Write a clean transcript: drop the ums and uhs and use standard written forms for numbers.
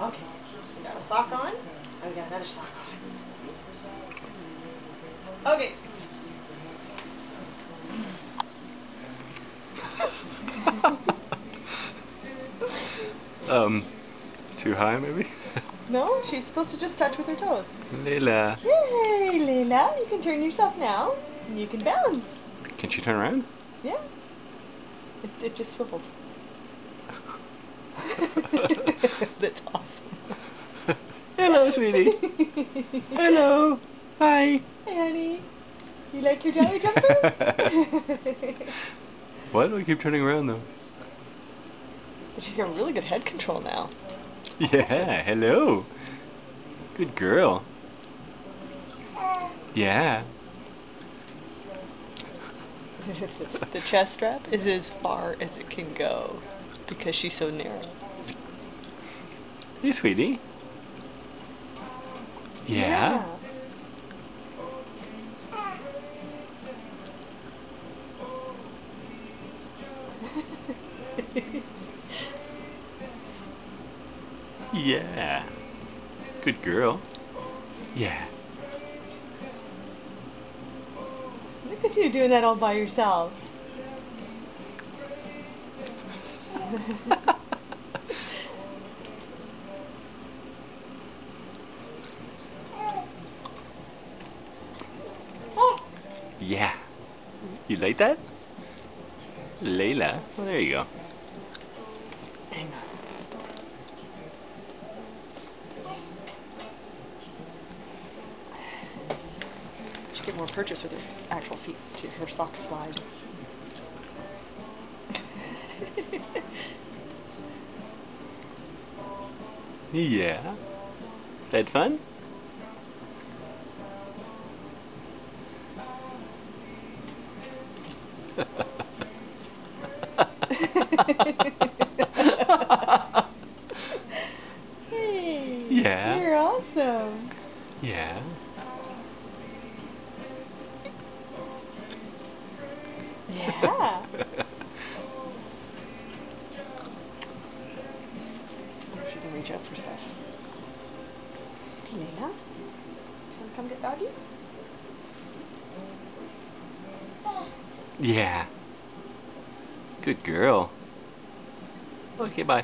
Okay, we got a sock on, and we got another sock on. Okay. Too high maybe? No, she's supposed to just touch with her toes. Layla. Yay, Layla, you can turn yourself now. And you can bounce. Can she turn around? Yeah. It just swivels. That's awesome. Hello, sweetie. Hello. Hi. Hey, honey. You like your Jolly Jumper? Why do I keep turning around though? But she's got really good head control now. Yeah, hello. Good girl. Yeah. The chest strap is as far as it can go because she's so narrow. Hey, sweetie. Yeah. Yeah. Good girl. Yeah. Look at you doing that all by yourself. Yeah. You like that? Layla. Well, there you go. Hang on. She get more purchase with her actual feet. Her socks slide. Yeah. That fun? Hey, Yeah. you're awesome. Yeah. Yeah. She can reach out for stuff. Hey, Layla. Do you want to come get Doggy? Yeah. Good girl. Okay, bye.